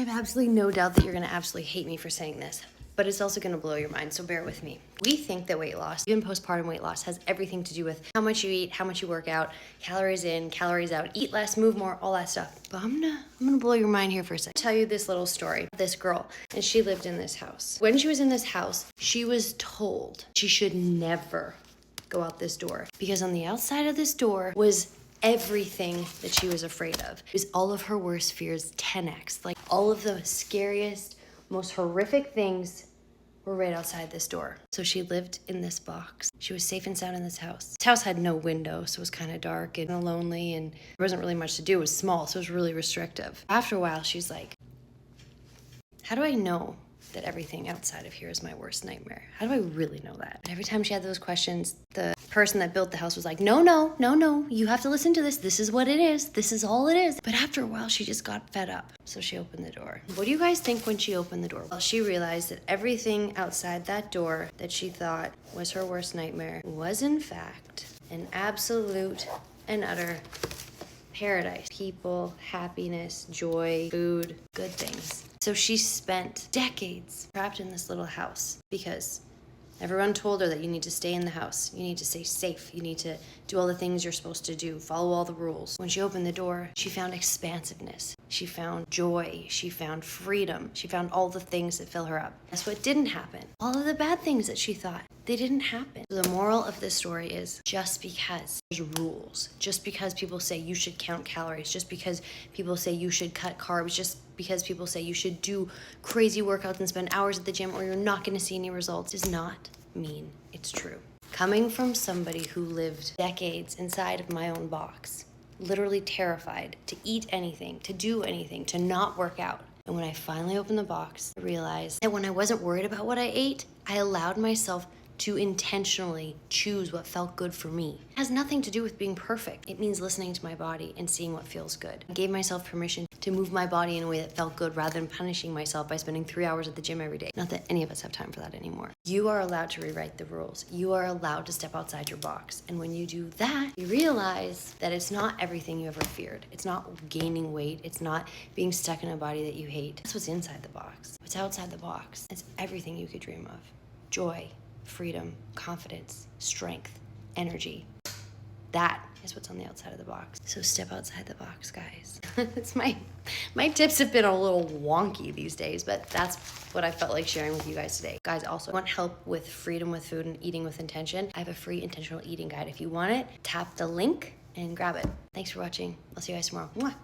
have absolutely no doubt that you're gonna absolutely hate me for saying this, but it's also gonna blow your mind, so bear with me. We think that weight loss, even postpartum weight loss, has everything to do with how much you eat, how much you work out, calories in, calories out, eat less, move more, all that stuff. But I'm gonna blow your mind here for a second. I'll tell you this little story. This girl, and she lived in this house. When she was in this house, she was told she should never go out this door, because on the outside of this door was everything that she was afraid of. It was all of her worst fears 10x. Like all of the scariest, most horrific things were right outside this door. So she lived in this box. She was safe and sound in this house. This house had no window, so it was kind of dark and lonely, and there wasn't really much to do. It was small, so it was really restrictive. After a while, she's like, how do I know that everything outside of here is my worst nightmare? How do I really know that? And every time she had those questions, the person that built the house was like, no, you have to listen to this. This is what it is. This is all it is. But after a while, she just got fed up. So she opened the door. What do you guys think when she opened the door? Well, she realized that everything outside that door that she thought was her worst nightmare was in fact an absolute and utter paradise. People, happiness, joy, food, good things. So she spent decades trapped in this little house because everyone told her that you need to stay in the house. You need to stay safe. You need to do all the things you're supposed to do. Follow all the rules. When she opened the door, she found expansiveness. She found joy. She found freedom. She found all the things that fill her up. That's what didn't happen. All of the bad things that she thought, they didn't happen. So the moral of this story is just because there's rules, just because people say you should count calories, just because people say you should cut carbs, just because people say you should do crazy workouts and spend hours at the gym or you're not going to see any results, does not mean it's true. Coming from somebody who lived decades inside of my own box, literally terrified to eat anything, to do anything, to not work out. And when I finally opened the box, I realized that when I wasn't worried about what I ate, I allowed myself to intentionally choose what felt good for me. It has nothing to do with being perfect. It means listening to my body and seeing what feels good. I gave myself permission to move my body in a way that felt good rather than punishing myself by spending 3 hours at the gym every day. Not that any of us have time for that anymore. You are allowed to rewrite the rules. You are allowed to step outside your box. And when you do that, you realize that it's not everything you ever feared. It's not gaining weight. It's not being stuck in a body that you hate. That's what's inside the box. What's outside the box? It's everything you could dream of. Joy, freedom, confidence, strength, energy. That is what's on the outside of the box. So step outside the box, guys. It's my tips have been a little wonky these days, but that's what I felt like sharing with you guys today. Guys, also want help with freedom with food and eating with intention? I have a free intentional eating guide. If you want it, tap the link and grab it. Thanks for watching. I'll see you guys tomorrow. Mwah.